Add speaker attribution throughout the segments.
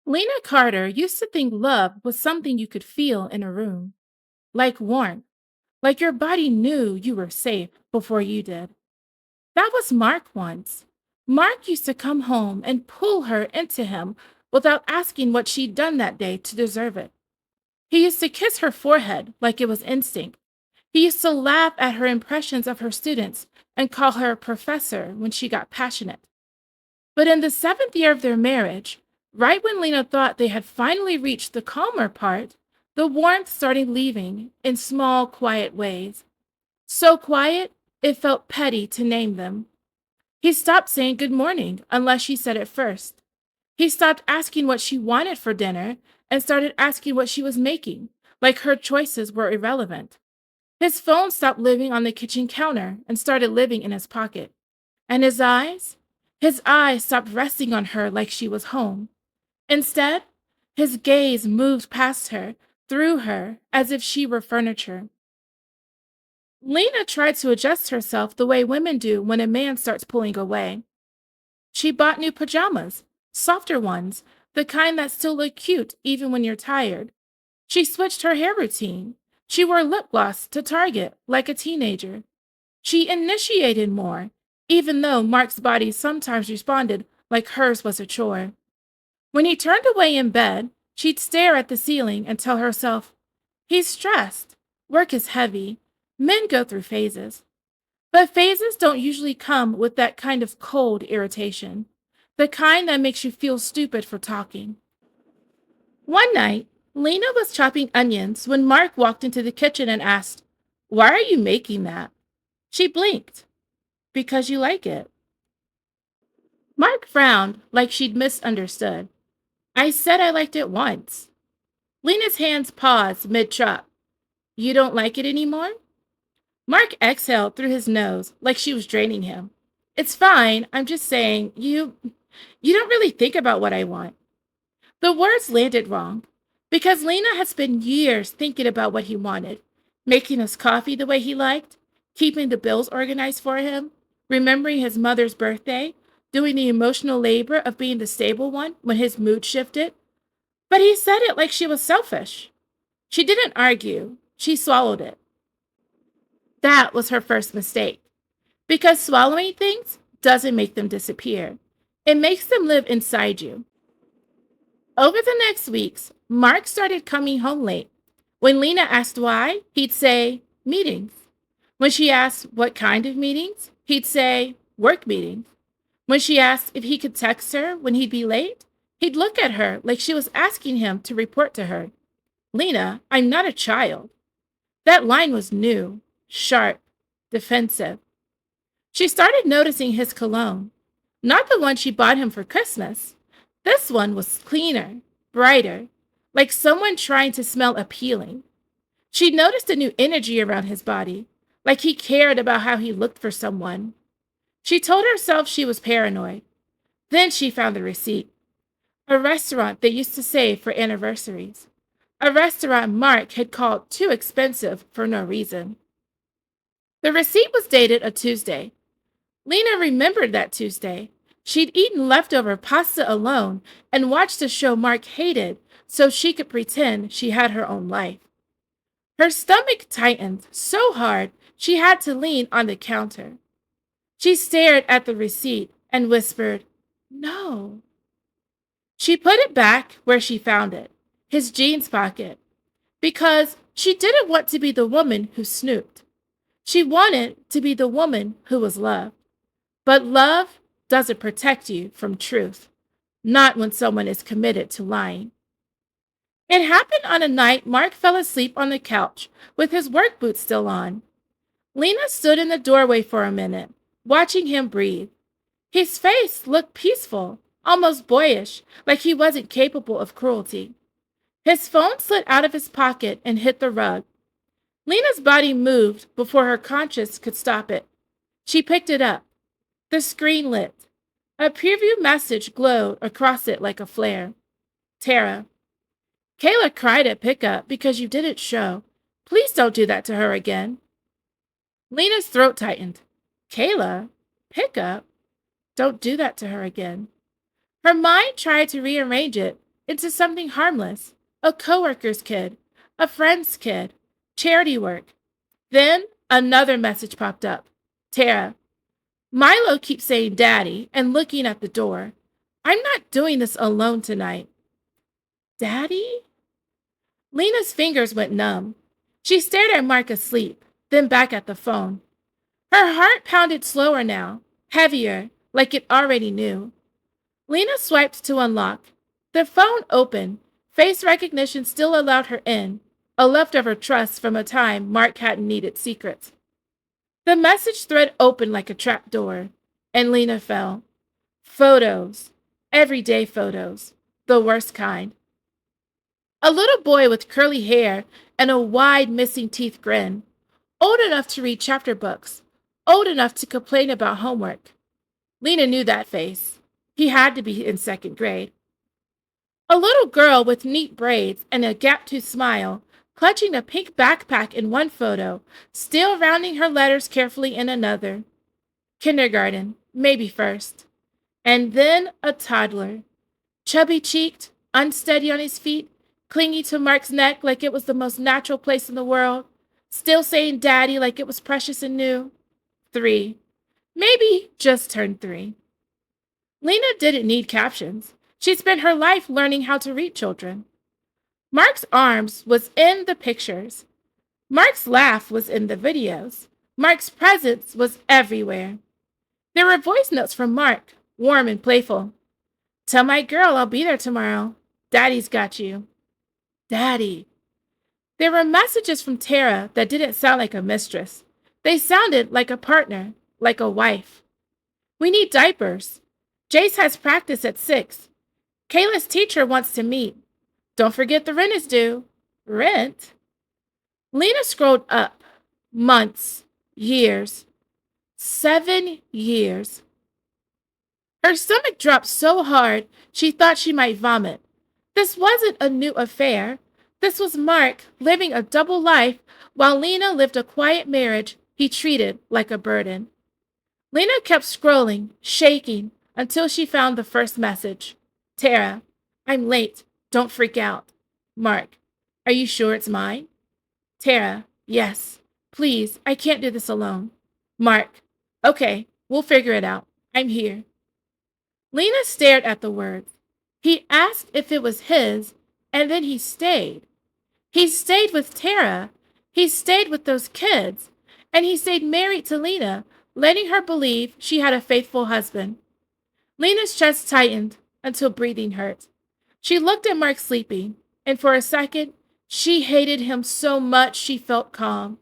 Speaker 1: Lena Carter used to think love was something you could feel in a room, like warmth, like your body knew you were safe before you did. That was Mark once. Mark used to come home and pull her into him without asking what she'd done that day to deserve it. He used to kiss her forehead like it was instinct. He used to laugh at her impressions of her students and call her professor when she got passionate. But in the seventh year of their marriage, right when Lena thought they had finally reached the calmer part, the warmth started leaving in small, quiet ways. So quiet, it felt petty to name them. He stopped saying good morning unless she said it first. He stopped asking what she wanted for dinner and started asking what she was making, like her choices were irrelevant. His phone stopped living on the kitchen counter and started living in his pocket. And his eyes? His eyes stopped resting on her like she was home. Instead, his gaze moved past her, through her, as if she were furniture. Lena tried to adjust herself the way women do when a man starts pulling away. She bought new pajamas, softer ones, the kind that still look cute even when you're tired. She switched her hair routine. She wore lip gloss to Target like a teenager. She initiated more, even though Mark's body sometimes responded like hers was a chore. When he turned away in bed, she'd stare at the ceiling and tell herself, he's stressed. Work is heavy. Men go through phases. But phases don't usually come with that kind of cold irritation, the kind that makes you feel stupid for talking. One night, Lena was chopping onions when Mark walked into the kitchen and asked, "Why are you making that?" She blinked. "Because you like it." Mark frowned like she'd misunderstood. "I said I liked it once." Lena's hands paused mid-chop. "You don't like it anymore?" Mark exhaled through his nose like she was draining him. "It's fine. I'm just saying, you don't really think about what I want." The words landed wrong because Lena had spent years thinking about what he wanted, making us coffee the way he liked, keeping the bills organized for him, remembering his mother's birthday, doing the emotional labor of being the stable one when his mood shifted. But he said it like she was selfish. She didn't argue. She swallowed it. That was her first mistake. Because swallowing things doesn't make them disappear. It makes them live inside you. Over the next weeks, Mark started coming home late. When Lena asked why, he'd say, meetings. When she asked what kind of meetings, he'd say, work meetings. When she asked if he could text her when he'd be late, he'd look at her like she was asking him to report to her. "Lena, I'm not a child." That line was new, sharp, defensive. She started noticing his cologne. Not the one she bought him for Christmas. This one was cleaner, brighter, like someone trying to smell appealing. She noticed a new energy around his body, like he cared about how he looked for someone. She told herself she was paranoid. Then she found the receipt. A restaurant they used to save for anniversaries. A restaurant Mark had called too expensive for no reason. The receipt was dated a Tuesday. Lena remembered that Tuesday. She'd eaten leftover pasta alone and watched a show Mark hated so she could pretend she had her own life. Her stomach tightened so hard she had to lean on the counter. She stared at the receipt and whispered, "No." She put it back where she found it, his jeans pocket, because she didn't want to be the woman who snooped. She wanted to be the woman who was loved. But love doesn't protect you from truth, not when someone is committed to lying. It happened on a night Mark fell asleep on the couch with his work boots still on. Lena stood in the doorway for a minute, watching him breathe. His face looked peaceful, almost boyish, like he wasn't capable of cruelty. His phone slid out of his pocket and hit the rug. Lena's body moved before her conscience could stop it. She picked it up. The screen lit. A preview message glowed across it like a flare. "Tara, Kayla cried at pickup because you didn't show. Please don't do that to her again." Lena's throat tightened. "Kayla? Pickup? Don't do that to her again." Her mind tried to rearrange it, into something harmless, a coworker's kid, a friend's kid, charity work. Then another message popped up. Tara, Milo keeps saying daddy and looking at the door. I'm not doing this alone tonight. Daddy? Lena's fingers went numb. She stared at Mark asleep, then back at the phone. Her heart pounded slower now, heavier, like it already knew. Lena swiped to unlock. The phone opened. Face recognition still allowed her in, a leftover trust from a time Mark hadn't needed secrets. The message thread opened like a trap door, and Lena fell. Photos. Everyday photos. The worst kind. A little boy with curly hair and a wide missing teeth grin. Old enough to read chapter books. Old enough to complain about homework. Lena knew that face. He had to be in second grade. A little girl with neat braids and a gap-toothed smile, clutching a pink backpack in one photo, still rounding her letters carefully in another. Kindergarten, maybe first. And then a toddler. Chubby-cheeked, unsteady on his feet, clinging to Mark's neck like it was the most natural place in the world, still saying daddy like it was precious and new. 3. Maybe just turned 3. Lena didn't need captions. She'd spent her life learning how to read children. Mark's arms was in the pictures. Mark's laugh was in the videos. Mark's presence was everywhere. There were voice notes from Mark, warm and playful. Tell my girl I'll be there tomorrow. Daddy's got you. Daddy. There were messages from Tara that didn't sound like a mistress. They sounded like a partner, like a wife. We need diapers. Jace has practice at 6. Kayla's teacher wants to meet. Don't forget the rent is due. Rent? Lena scrolled up. Months. Years. 7 years. Her stomach dropped so hard she thought she might vomit. This wasn't a new affair. This was Mark living a double life while Lena lived a quiet marriage he treated like a burden. Lena kept scrolling, shaking, until she found the first message. Tara, I'm late. Don't freak out. Mark, are you sure it's mine? Tara, yes. Please, I can't do this alone. Mark, okay, we'll figure it out. I'm here. Lena stared at the words. He asked if it was his, and then he stayed. He stayed with Tara. He stayed with those kids. And he stayed married to Lena, letting her believe she had a faithful husband. Lena's chest tightened until breathing hurt. She looked at Mark sleeping, and for a second, she hated him so much she felt calm.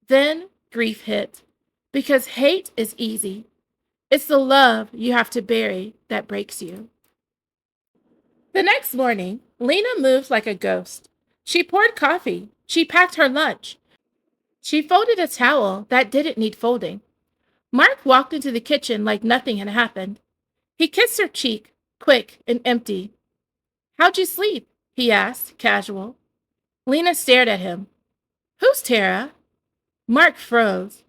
Speaker 1: Then grief hit, because hate is easy. It's the love you have to bury that breaks you. The next morning, Lena moved like a ghost. She poured coffee. She packed her lunch. She folded a towel that didn't need folding. Mark walked into the kitchen like nothing had happened. He kissed her cheek, quick and empty. How'd you sleep? He asked, casual. Lena stared at him. Who's Tara? Mark froze.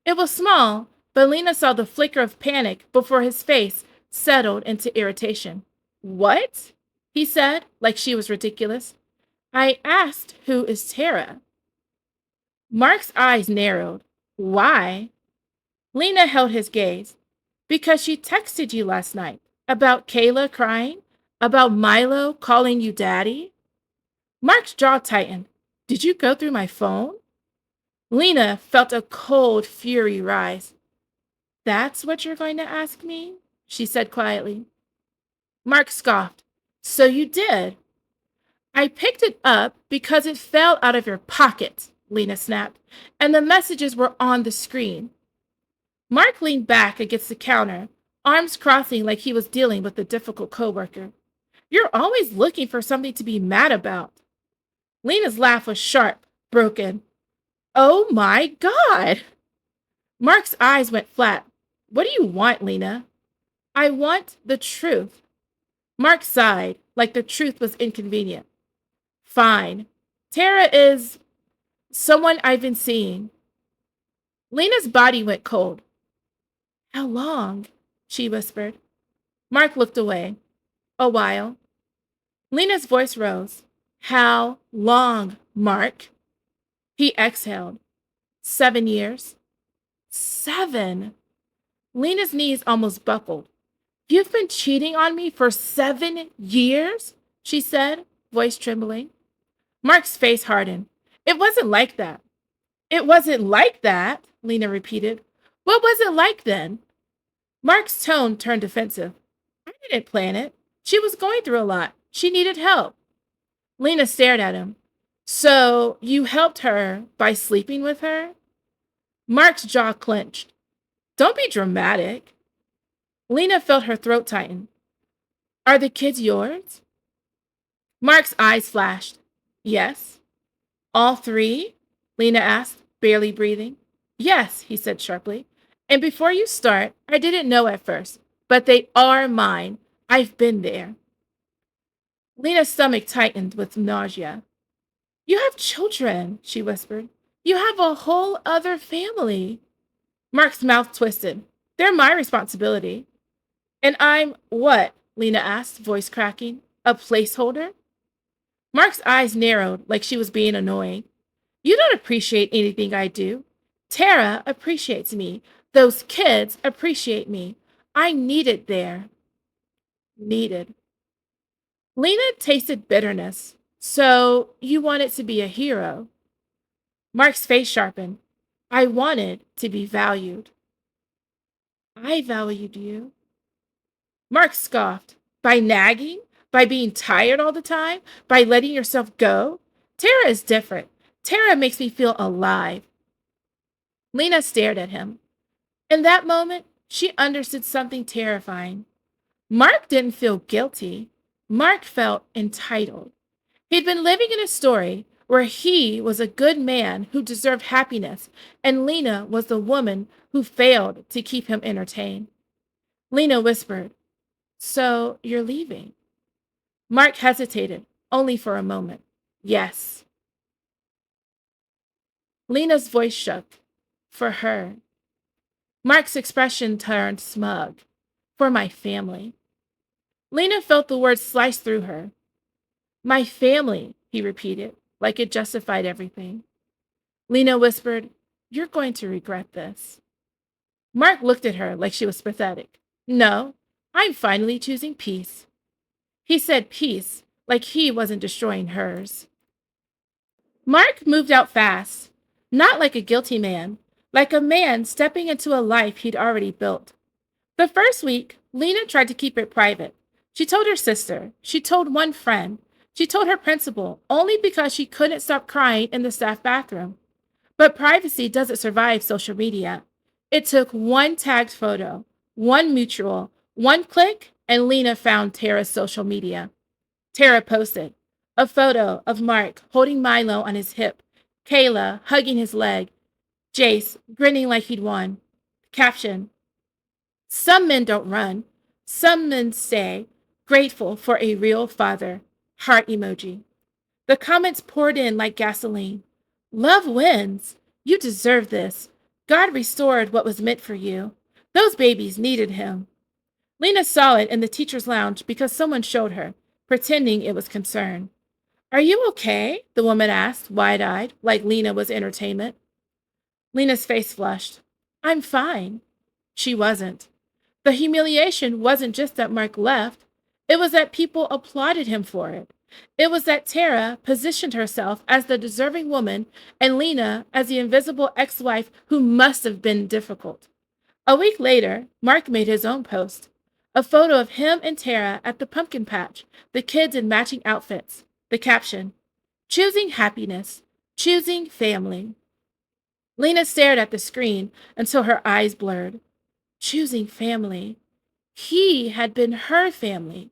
Speaker 1: It was small, but Lena saw the flicker of panic before his face settled into irritation. What? He said, like she was ridiculous. I asked who is Tara. Mark's eyes narrowed. Why? Lena held his gaze. Because she texted you last night. About Kayla crying? About Milo calling you daddy? Mark's jaw tightened. Did you go through my phone? Lena felt a cold fury rise. That's what you're going to ask me? She said quietly. Mark scoffed. So you did. I picked it up because it fell out of your pocket, Lena snapped, and the messages were on the screen. Mark leaned back against the counter, arms crossing like he was dealing with a difficult coworker. You're always looking for something to be mad about. Lena's laugh was sharp, broken. Oh my God! Mark's eyes went flat. What do you want, Lena? I want the truth. Mark sighed, like the truth was inconvenient. Fine. Tara is someone I've been seeing. Lena's body went cold. How long? She whispered. Mark looked away. A while. Lena's voice rose. How long, Mark? He exhaled. 7 years. 7. Lena's knees almost buckled. You've been cheating on me for 7 years? She said, voice trembling. Mark's face hardened. It wasn't like that. It wasn't like that, Lena repeated. What was it like then? Mark's tone turned defensive. I didn't plan it. She was going through a lot. She needed help. Lena stared at him. So you helped her by sleeping with her? Mark's jaw clenched. Don't be dramatic. Lena felt her throat tighten. Are the kids yours? Mark's eyes flashed. Yes. All three? Lena asked, barely breathing. Yes, he said sharply. And before you start, I didn't know at first, but they are mine. I've been there. Lena's stomach tightened with nausea. You have children, she whispered. You have a whole other family. Mark's mouth twisted. They're my responsibility. And I'm what? Lena asked, voice cracking. A placeholder? Mark's eyes narrowed like she was being annoying. You don't appreciate anything I do. Tara appreciates me. Those kids appreciate me. I'm needed there. Needed. Lena tasted bitterness. So you wanted to be a hero. Mark's face sharpened. I wanted to be valued. I valued you. Mark scoffed. By nagging? By being tired all the time? By letting yourself go? Tara is different. Tara makes me feel alive. Lena stared at him. In that moment, she understood something terrifying. Mark didn't feel guilty. Mark felt entitled. He'd been living in a story where he was a good man who deserved happiness, and Lena was the woman who failed to keep him entertained. Lena whispered, So you're leaving? Mark hesitated, only for a moment. Yes. Lena's voice shook. For her. Mark's expression turned smug. For my family. Lena felt the words slice through her. My family, he repeated, like it justified everything. Lena whispered, You're going to regret this. Mark looked at her like she was pathetic. No, I'm finally choosing peace. He said peace, like he wasn't destroying hers. Mark moved out fast, not like a guilty man, like a man stepping into a life he'd already built. The first week, Lena tried to keep it private. She told her sister. She told one friend. She told her principal, only because she couldn't stop crying in the staff bathroom. But privacy doesn't survive social media. It took one tagged photo, one mutual, one click, and Lena found Tara's social media. Tara posted a photo of Mark holding Milo on his hip, Kayla hugging his leg, Jace grinning like he'd won. Caption, Some men don't run. Some men stay, grateful for a real father. Heart emoji. The comments poured in like gasoline. Love wins. You deserve this. God restored what was meant for you. Those babies needed him. Lena saw it in the teacher's lounge because someone showed her, pretending it was concern. Are you okay? The woman asked, wide-eyed, like Lena was entertainment. Lena's face flushed. I'm fine. She wasn't. The humiliation wasn't just that Mark left. It was that people applauded him for it. It was that Tara positioned herself as the deserving woman and Lena as the invisible ex-wife who must have been difficult. A week later, Mark made his own post. A photo of him and Tara at the pumpkin patch, the kids in matching outfits. The caption, Choosing happiness, choosing family. Lena stared at the screen until her eyes blurred. Choosing family. He had been her family.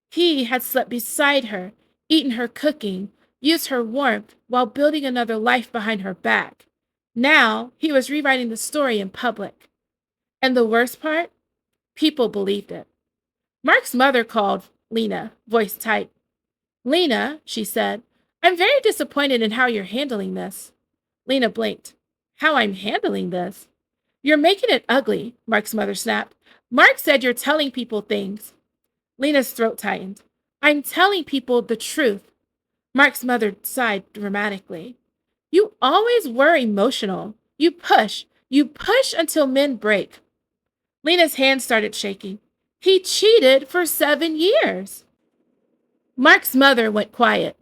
Speaker 1: He had slept beside her, eaten her cooking, used her warmth while building another life behind her back. Now he was rewriting the story in public. And the worst part? People believed it. Mark's mother called Lena, voice tight. Lena, she said, I'm very disappointed in how you're handling this. Lena blinked. How I'm handling this? You're making it ugly, Mark's mother snapped. Mark said you're telling people things. Lena's throat tightened. I'm telling people the truth. Mark's mother sighed dramatically. You always were emotional. You push until men break. Lena's hand started shaking. He cheated for 7 years. Mark's mother went quiet.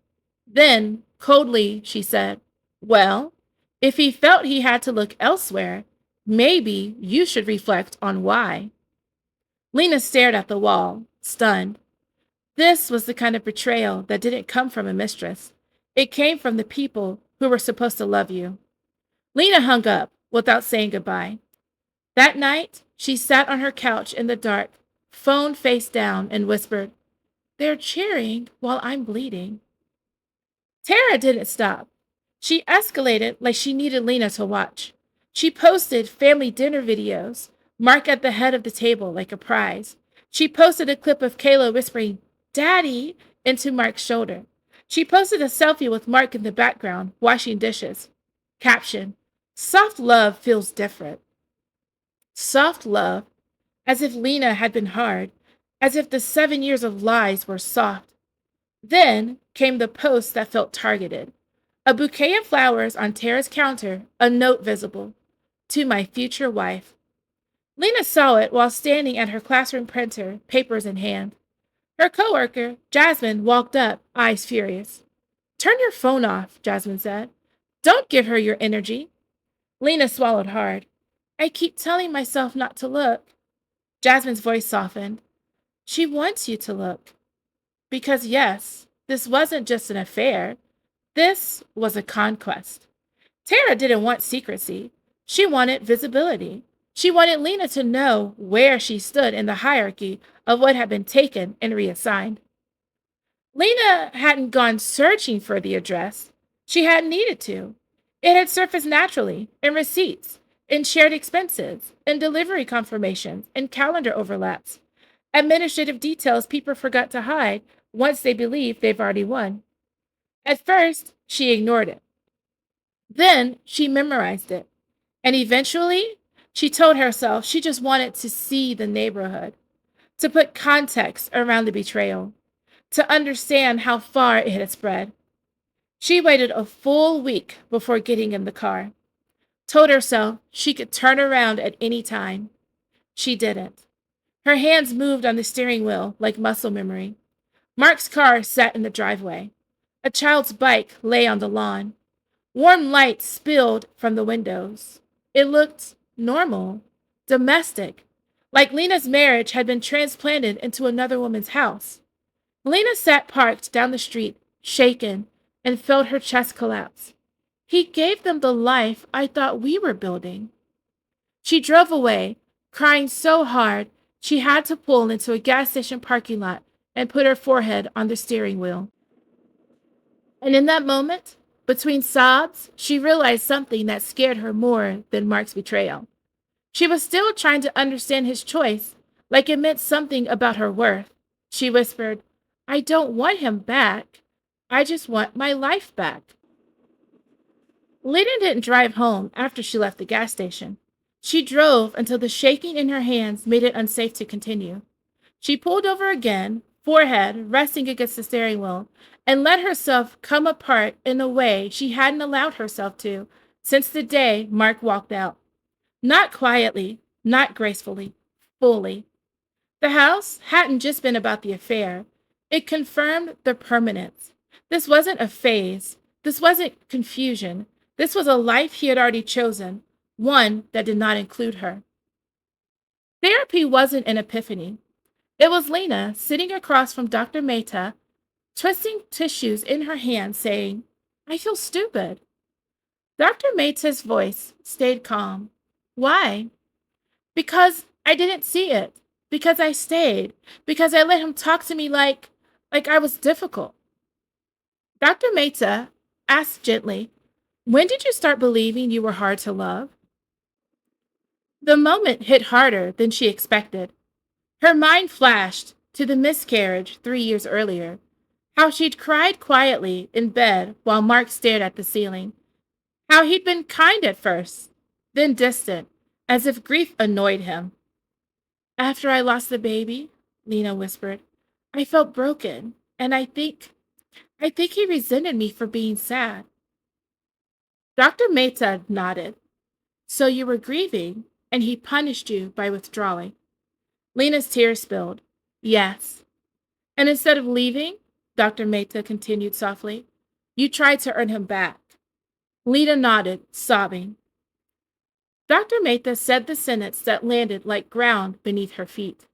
Speaker 1: Then, coldly, she said, well, if he felt he had to look elsewhere, maybe you should reflect on why. Lena stared at the wall, stunned. This was the kind of betrayal that didn't come from a mistress. It came from the people who were supposed to love you. Lena hung up without saying goodbye. That night, she sat on her couch in the dark, phone face down, and whispered, they're cheering while I'm bleeding. Tara didn't stop. She escalated like she needed Lena to watch. She posted family dinner videos, Mark at the head of the table like a prize. She posted a clip of Kayla whispering, Daddy, into Mark's shoulder. She posted a selfie with Mark in the background, washing dishes. Caption, soft love feels different. Soft love, as if Lena had been hard, as if the 7 years of lies were soft. Then came the post that felt targeted. A bouquet of flowers on Tara's counter, a note visible. To my future wife. Lena saw it while standing at her classroom printer, papers in hand. Her coworker, Jasmine, walked up, eyes furious. Turn your phone off, Jasmine said. Don't give her your energy. Lena swallowed hard. I keep telling myself not to look. Jasmine's voice softened. She wants you to look. Because yes, this wasn't just an affair. This was a conquest. Tara didn't want secrecy. She wanted visibility. She wanted Lena to know where she stood in the hierarchy of what had been taken and reassigned. Lena hadn't gone searching for the address. She hadn't needed to. It had surfaced naturally in receipts, in shared expenses, in delivery confirmations, in calendar overlaps. Administrative details people forgot to hide once they believed they've already won. At first, she ignored it. Then she memorized it. And eventually, she told herself she just wanted to see the neighborhood, to put context around the betrayal, to understand how far it had spread. She waited a full week before getting in the car, told herself she could turn around at any time. She didn't. Her hands moved on the steering wheel like muscle memory. Mark's car sat in the driveway. A child's bike lay on the lawn. Warm light spilled from the windows. It looked normal, domestic, like Lena's marriage had been transplanted into another woman's house. Lena sat parked down the street, shaken, and felt her chest collapse. He gave them the life I thought we were building. She drove away, crying so hard she had to pull into a gas station parking lot and put her forehead on the steering wheel. And in that moment, between sobs, she realized something that scared her more than Mark's betrayal. She was still trying to understand his choice, like it meant something about her worth. She whispered, I don't want him back. I just want my life back. Lena didn't drive home after she left the gas station. She drove until the shaking in her hands made it unsafe to continue. She pulled over again, forehead resting against the steering wheel, and let herself come apart in a way she hadn't allowed herself to since the day Mark walked out. Not quietly, not gracefully, fully. The house hadn't just been about the affair. It confirmed the permanence. This wasn't a phase. This wasn't confusion. This was a life he had already chosen, one that did not include her. Therapy wasn't an epiphany. It was Lena sitting across from Dr. Mehta, twisting tissues in her hand, saying, I feel stupid. Dr. Mehta's voice stayed calm. Why? Because I didn't see it. Because I stayed. Because I let him talk to me like I was difficult. Dr. Mehta asked gently, when did you start believing you were hard to love? The moment hit harder than she expected. Her mind flashed to the miscarriage 3 years earlier, how she'd cried quietly in bed while Mark stared at the ceiling, how he'd been kind at first, then distant, as if grief annoyed him. After I lost the baby, Lena whispered, I felt broken. And I think he resented me for being sad. Dr. Mehta nodded. So you were grieving, and he punished you by withdrawing. Lena's tears spilled. Yes. And instead of leaving, Dr. Mehta continued softly, you tried to earn him back. Lena nodded, sobbing. Dr. Mehta said the sentence that landed like ground beneath her feet.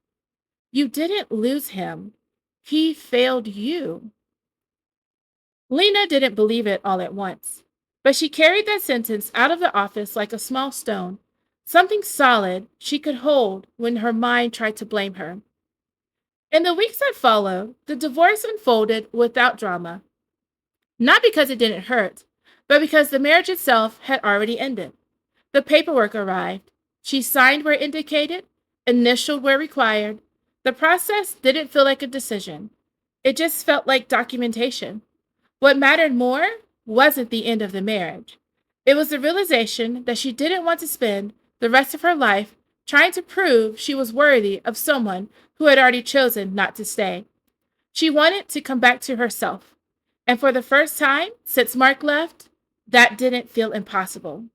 Speaker 1: You didn't lose him. He failed you. Lena didn't believe it all at once, but she carried that sentence out of the office like a small stone, something solid she could hold when her mind tried to blame her. In the weeks that followed, the divorce unfolded without drama, not because it didn't hurt, but because the marriage itself had already ended. The paperwork arrived. She signed where indicated, initialed where required. The process didn't feel like a decision. It just felt like documentation. What mattered more wasn't the end of the marriage. It was the realization that she didn't want to spend the rest of her life trying to prove she was worthy of someone who had already chosen not to stay. She wanted to come back to herself. And for the first time since Mark left, that didn't feel impossible.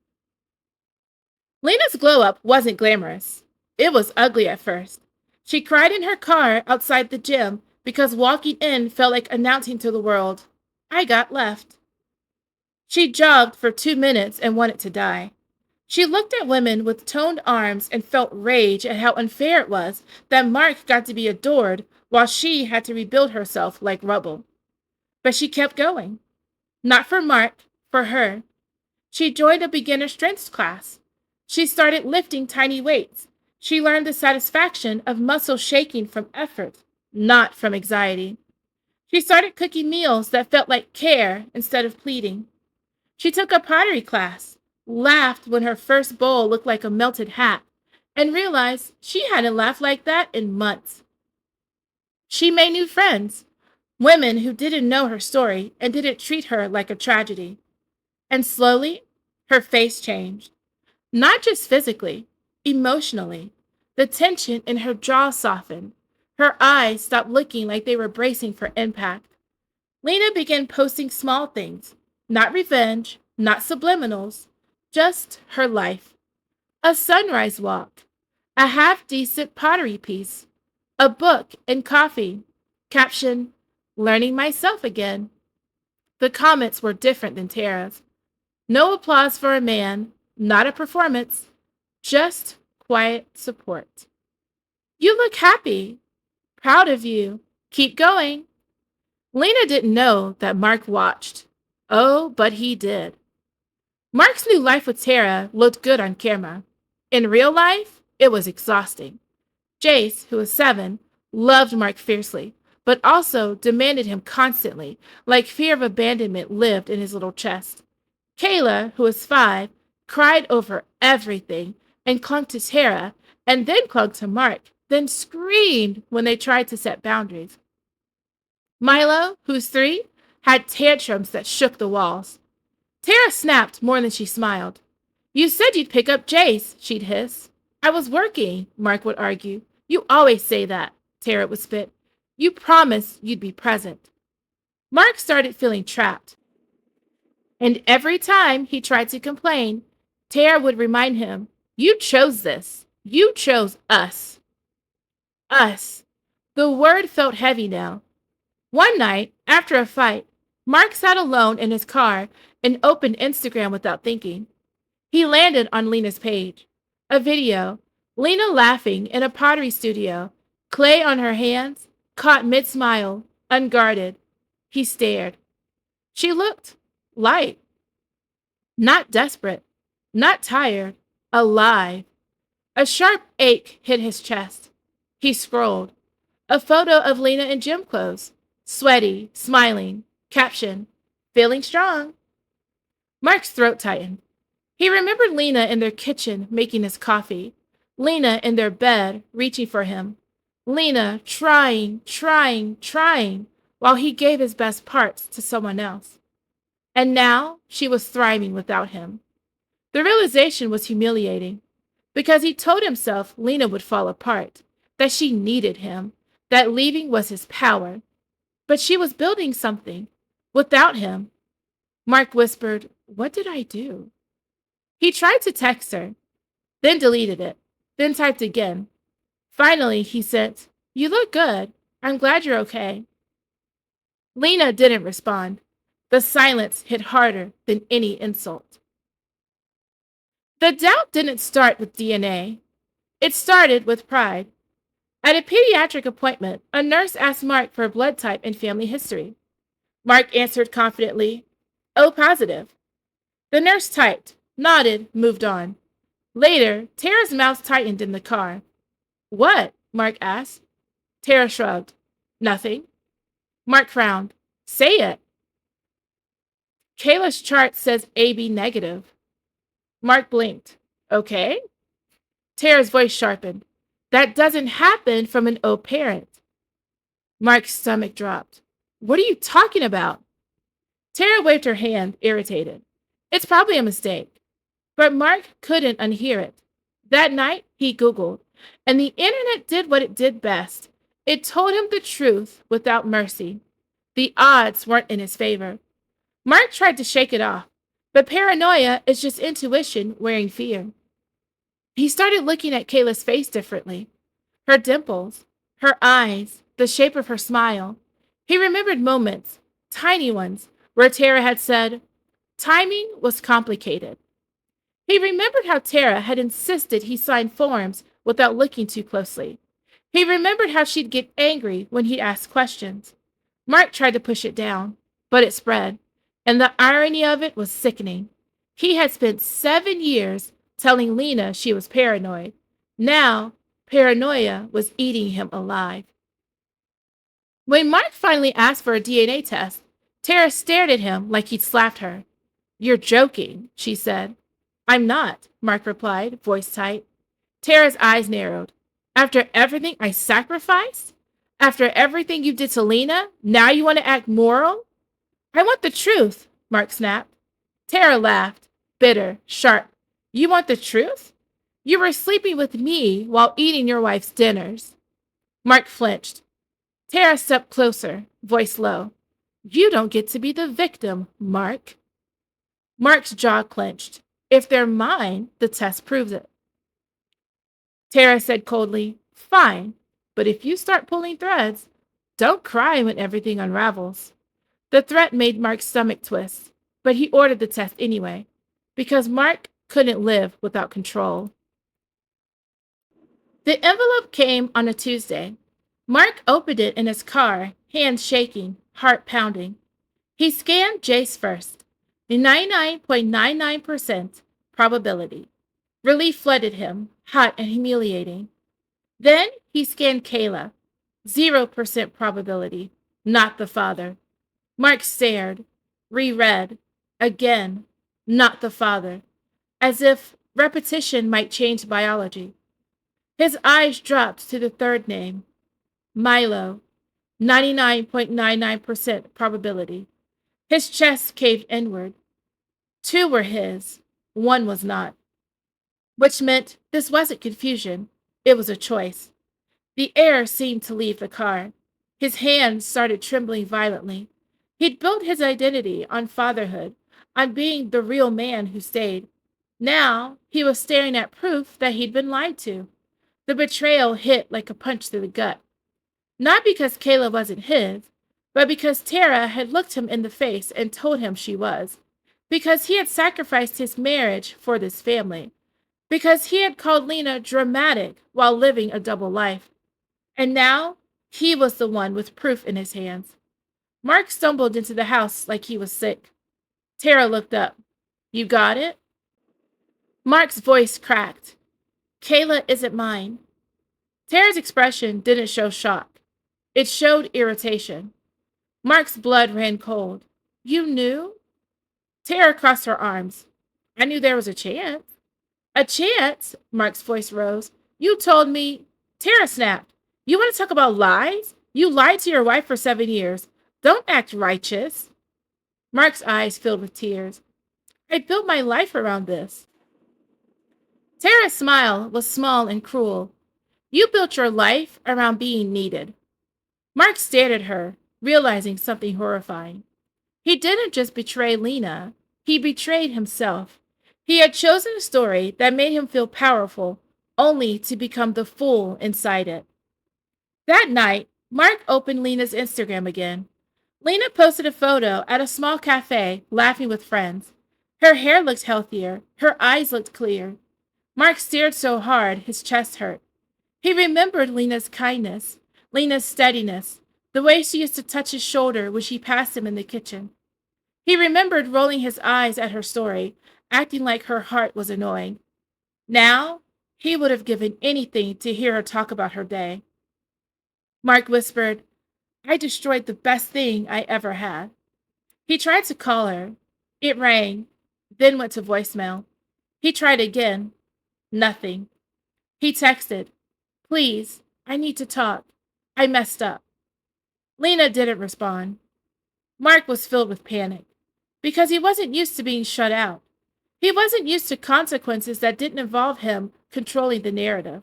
Speaker 1: Lena's glow up wasn't glamorous. It was ugly at first. She cried in her car outside the gym because walking in felt like announcing to the world, I got left. She jogged for 2 minutes and wanted to die. She looked at women with toned arms and felt rage at how unfair it was that Mark got to be adored while she had to rebuild herself like rubble. But she kept going. Not for Mark, for her. She joined a beginner strength class. She started lifting tiny weights. She learned the satisfaction of muscle shaking from effort, not from anxiety. She started cooking meals that felt like care instead of pleading. She took a pottery class, laughed when her first bowl looked like a melted hat, and realized she hadn't laughed like that in months. She made new friends, women who didn't know her story and didn't treat her like a tragedy. And slowly, her face changed. Not just physically, emotionally. The tension in her jaw softened. Her eyes stopped looking like they were bracing for impact. Lena began posting small things, not revenge, not subliminals, just her life. A sunrise walk, a half-decent pottery piece, a book and coffee. Caption, learning myself again. The comments were different than Tara's. No applause for a man, not a performance, just quiet support. You look happy. Proud of you. Keep going. Lena didn't know that Mark watched. Oh, but he did. Mark's new life with Tara looked good on camera. In real life, it was exhausting. Jace, who was 7, loved Mark fiercely, but also demanded him constantly, like fear of abandonment lived in his little chest. Kayla, who was 5, cried over everything and clung to Tara, and then clung to Mark, then screamed when they tried to set boundaries. Milo, who's 3, had tantrums that shook the walls. Tara snapped more than she smiled. You said you'd pick up Jace, she'd hiss. I was working, Mark would argue. You always say that, Tara would spit. You promised you'd be present. Mark started feeling trapped. And every time he tried to complain, Tara would remind him, you chose this. You chose us. Us. The word felt heavy now. One night, after a fight, Mark sat alone in his car and opened Instagram without thinking. He landed on Lena's page. A video. Lena laughing in a pottery studio, clay on her hands, caught mid-smile, unguarded. He stared. She looked light. Not desperate. Not tired. Alive. A sharp ache hit his chest. He scrolled. A photo of Lena in gym clothes. Sweaty, smiling. Caption, feeling strong. Mark's throat tightened. He remembered Lena in their kitchen making his coffee. Lena in their bed reaching for him. Lena trying, while he gave his best parts to someone else. And now she was thriving without him. The realization was humiliating because he told himself Lena would fall apart, that she needed him, that leaving was his power. But she was building something without him. Mark whispered, "What did I do?" He tried to text her, then deleted it, then typed again. Finally, he sent, "You look good. I'm glad you're okay." Lena didn't respond. The silence hit harder than any insult. The doubt didn't start with DNA. It started with pride. At a pediatric appointment, a nurse asked Mark for a blood type and family history. Mark answered confidently, "O positive." The nurse typed, nodded, moved on. Later, Tara's mouth tightened in the car. "What?" Mark asked. Tara shrugged. "Nothing." Mark frowned. "Say it." "Kayla's chart says AB negative." Mark blinked. "Okay." Tara's voice sharpened. "That doesn't happen from an O parent." Mark's stomach dropped. "What are you talking about?" Tara waved her hand, irritated. "It's probably a mistake." But Mark couldn't unhear it. That night, he Googled, and the internet did what it did best. It told him the truth without mercy. The odds weren't in his favor. Mark tried to shake it off, but paranoia is just intuition wearing fear. He started looking at Kayla's face differently. Her dimples, her eyes, the shape of her smile. He remembered moments, tiny ones, where Tara had said, "Timing was complicated." He remembered how Tara had insisted he sign forms without looking too closely. He remembered how she'd get angry when he'd ask questions. Mark tried to push it down, but it spread, and the irony of it was sickening. He had spent 7 years telling Lena she was paranoid. Now, paranoia was eating him alive. When Mark finally asked for a DNA test, Tara stared at him like he'd slapped her. "You're joking," she said. "I'm not," Mark replied, voice tight. Tara's eyes narrowed. "After everything I sacrificed? After everything you did to Lena, now you want to act moral?" "I want the truth," Mark snapped. Tara laughed, bitter, sharp. "You want the truth? You were sleeping with me while eating your wife's dinners." Mark flinched. Tara stepped closer, voice low. "You don't get to be the victim, Mark." Mark's jaw clenched. "If they're mine, the test proves it." Tara said coldly, "Fine, but if you start pulling threads, don't cry when everything unravels." The threat made Mark's stomach twist, but he ordered the test anyway, because Mark couldn't live without control. The envelope came on a Tuesday. Mark opened it in his car, hands shaking, heart pounding. He scanned Jace first. A 99.99% probability. Relief flooded him, hot and humiliating. Then he scanned Kayla. 0% probability. Not the father. Mark stared, reread, again. Not the father. As if repetition might change biology. His eyes dropped to the third name. Milo. 99.99% probability. His chest caved inward. 2 were his. 1 was not. Which meant this wasn't confusion. It was a choice. The air seemed to leave the car. His hands started trembling violently. He'd built his identity on fatherhood, on being the real man who stayed. Now he was staring at proof that he'd been lied to. The betrayal hit like a punch through the gut. Not because Kayla wasn't his, but because Tara had looked him in the face and told him she was. Because he had sacrificed his marriage for this family. Because he had called Lena dramatic while living a double life. And now he was the one with proof in his hands. Mark stumbled into the house like he was sick. Tara looked up. "You got it?" Mark's voice cracked. "Kayla isn't mine." Tara's expression didn't show shock. It showed irritation. Mark's blood ran cold. "You knew?" Tara crossed her arms. "I knew there was a chance." "A chance?" Mark's voice rose. "You told me—" Tara snapped. "You want to talk about lies? You lied to your wife for 7 years. Don't act righteous." Mark's eyes filled with tears. "I built my life around this." Tara's smile was small and cruel. "You built your life around being needed." Mark stared at her, realizing something horrifying. He didn't just betray Lena, he betrayed himself. He had chosen a story that made him feel powerful, only to become the fool inside it. That night, Mark opened Lena's Instagram again. Lena posted a photo at a small cafe, laughing with friends. Her hair looked healthier, her eyes looked clear. Mark stared so hard his chest hurt. He remembered Lena's kindness, Lena's steadiness, the way she used to touch his shoulder when she passed him in the kitchen. He remembered rolling his eyes at her story, acting like her heart was annoying. Now, he would have given anything to hear her talk about her day. Mark whispered, I destroyed the best thing I ever had. He tried to call her. It rang, then went to voicemail. He tried again. Nothing. He texted, Please, I need to talk. I messed up. Lena didn't respond. Mark was filled with panic because he wasn't used to being shut out. He wasn't used to consequences that didn't involve him controlling the narrative.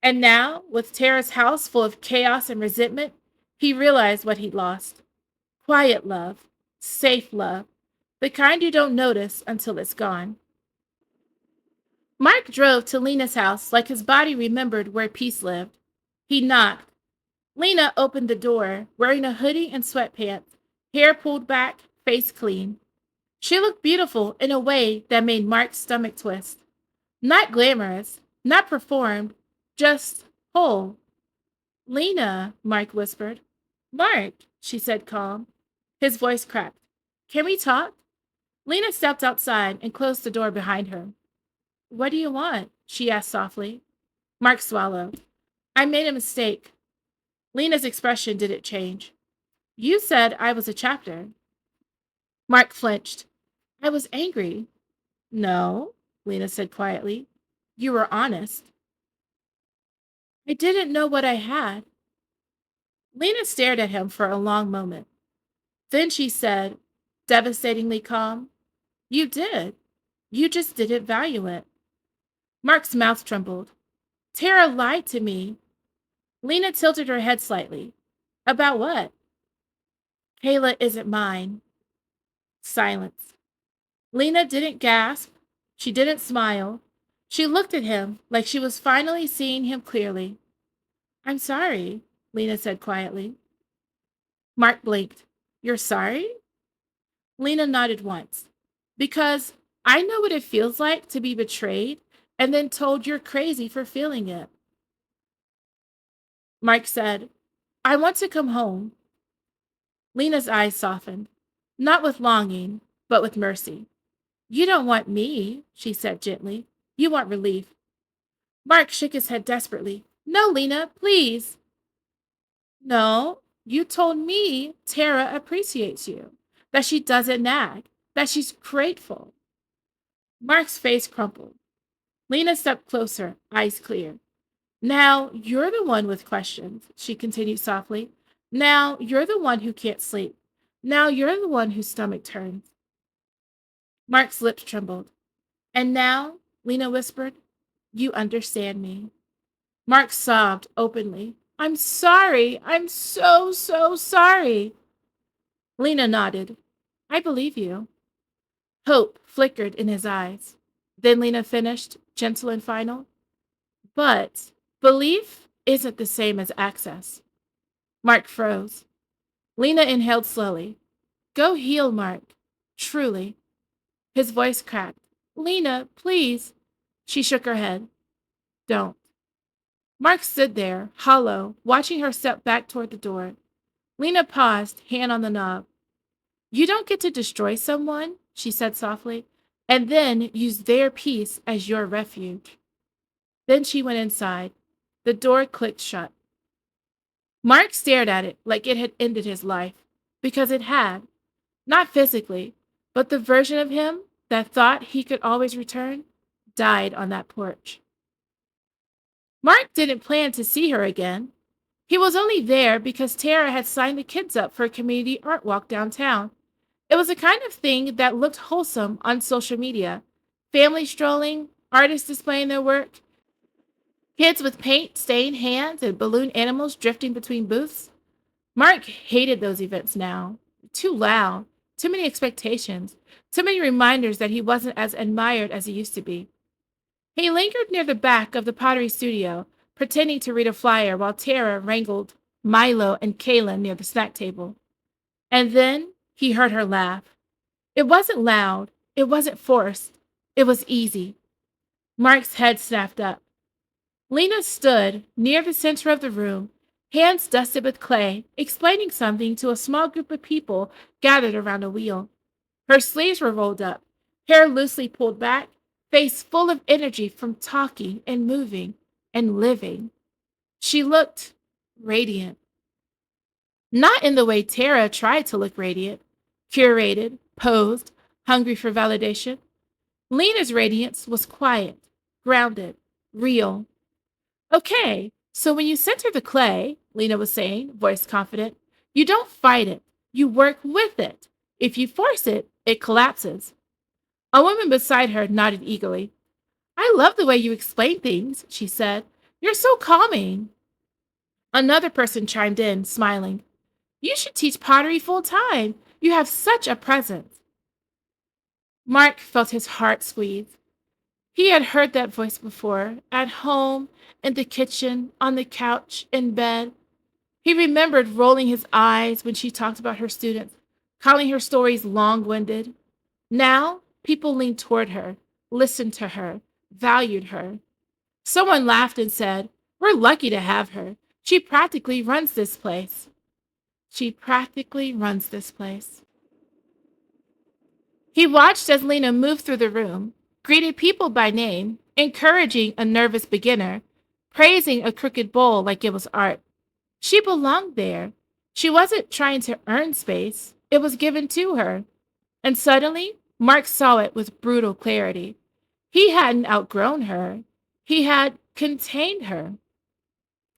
Speaker 1: And now, with Tara's house full of chaos and resentment, he realized what he'd lost. Quiet love, safe love, the kind you don't notice until it's gone. Mark drove to Lena's house like his body remembered where peace lived. He knocked. Lena opened the door, wearing a hoodie and sweatpants, hair pulled back, face clean. She looked beautiful in a way that made Mark's stomach twist. Not glamorous, not performed, just whole. Lena, Mark whispered. Mark, she said calm. His voice cracked. Can we talk? Lena stepped outside and closed the door behind her. What do you want? She asked softly. Mark swallowed. I made a mistake. Lena's expression didn't change. You said I was a chapter. Mark flinched. I was angry. No, Lena said quietly. You were honest. I didn't know what I had. Lena stared at him for a long moment. Then she said, devastatingly calm, You did. You just didn't value it. Mark's mouth trembled. Tara lied to me. Lena tilted her head slightly. About what? Kayla isn't mine. Silence. Lena didn't gasp. She didn't smile. She looked at him like she was finally seeing him clearly. I'm sorry, Lena said quietly. Mark blinked. You're sorry? Lena nodded once. Because I know what it feels like to be betrayed and then told you're crazy for feeling it. Mark said, I want to come home. Lena's eyes softened, not with longing, but with mercy. You don't want me, she said gently. You want relief. Mark shook his head desperately. No, Lena, please. No, you told me Tara appreciates you, that she doesn't nag, that she's grateful. Mark's face crumpled. Lena stepped closer, eyes clear. Now you're the one with questions, she continued softly. Now you're the one who can't sleep. Now you're the one whose stomach turns. Mark's lips trembled. And now, Lena whispered, you understand me. Mark sobbed openly. I'm sorry. I'm so, so sorry. Lena nodded. I believe you. Hope flickered in his eyes. Then Lena finished, gentle and final. But belief isn't the same as access. Mark froze. Lena inhaled slowly. Go heal, Mark. Truly. His voice cracked. Lena, please. She shook her head. Don't. Mark stood there, hollow, watching her step back toward the door. Lena paused, hand on the knob. You don't get to destroy someone, she said softly, and then use their peace as your refuge. Then she went inside. The door clicked shut. Mark stared at it like it had ended his life, because it had. Not physically, but the version of him that thought he could always return died on that porch. Mark didn't plan to see her again. He was only there because Tara had signed the kids up for a community art walk downtown. It was the kind of thing that looked wholesome on social media. Families strolling, artists displaying their work, kids with paint-stained hands and balloon animals drifting between booths. Mark hated those events now. Too loud, too many expectations, too many reminders that he wasn't as admired as he used to be. He lingered near the back of the pottery studio, pretending to read a flyer while Tara wrangled Milo and Kaylin near the snack table. And then he heard her laugh. It wasn't loud, it wasn't forced, it was easy. Mark's head snapped up. Lena stood near the center of the room, hands dusted with clay, explaining something to a small group of people gathered around a wheel. Her sleeves were rolled up, hair loosely pulled back, face full of energy from talking and moving and living. She looked radiant. Not in the way Tara tried to look radiant, curated, posed, hungry for validation. Lena's radiance was quiet, grounded, real. Okay, so when you center the clay, Lena was saying, voice confident, you don't fight it, you work with it. If you force it, it collapses. A woman beside her nodded eagerly. I love the way you explain things, she said. You're so calming. Another person chimed in, smiling. You should teach pottery full time. You have such a presence. Mark felt his heart squeeze. He had heard that voice before, at home, in the kitchen, on the couch, in bed. He remembered rolling his eyes when she talked about her students, calling her stories long-winded. Now, people leaned toward her, listened to her, valued her. Someone laughed and said, We're lucky to have her. She practically runs this place. She practically runs this place. He watched as Lena moved through the room, greeted people by name, encouraging a nervous beginner, praising a crooked bowl like it was art. She belonged there. She wasn't trying to earn space. It was given to her. And suddenly, Mark saw it with brutal clarity. He hadn't outgrown her. He had contained her.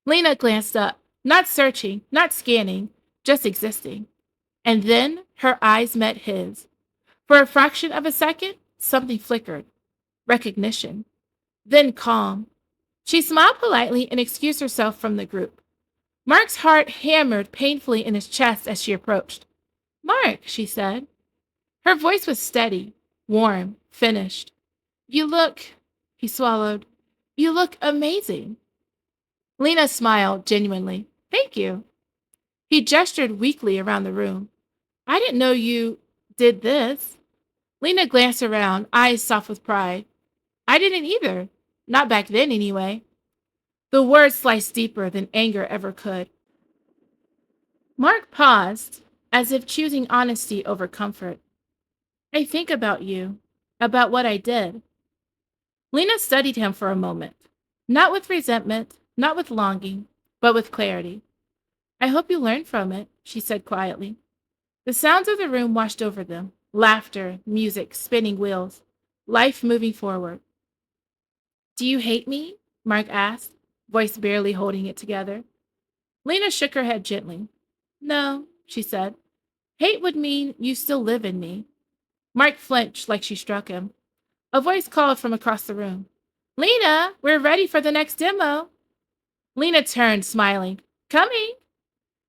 Speaker 1: Lena glanced up, not searching, not scanning, just existing. And then her eyes met his. For a fraction of a second, something flickered. Recognition. Then calm. She smiled politely and excused herself from the group. Mark's heart hammered painfully in his chest as she approached. Mark, she said. Her voice was steady, warm, finished. You look, he swallowed. You look amazing. Lena smiled genuinely. Thank you. He gestured weakly around the room. I didn't know you did this. Lena glanced around, eyes soft with pride. I didn't either. Not back then, anyway. The words sliced deeper than anger ever could. Mark paused, as if choosing honesty over comfort. I think about you, about what I did. Lena studied him for a moment, not with resentment, not with longing, but with clarity. I hope you learned from it, she said quietly. The sounds of the room washed over them, laughter, music, spinning wheels, life moving forward. Do you hate me? Mark asked, voice barely holding it together. Lena shook her head gently. No, she said. Hate would mean you still live in me. Mark flinched like she struck him. A voice called from across the room. Lena, we're ready for the next demo. Lena turned, smiling. Coming.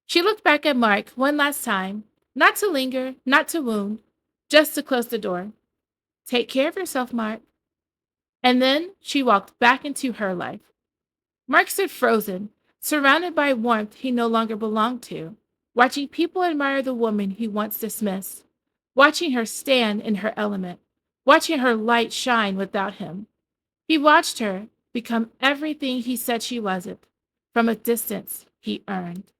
Speaker 1: She looked back at Mark one last time, not to linger, not to wound, just to close the door. Take care of yourself, Mark. And then she walked back into her life. Mark stood frozen, surrounded by warmth he no longer belonged to, watching people admire the woman he once dismissed, watching her stand in her element, watching her light shine without him. He watched her become everything he said she wasn't, from a distance he earned.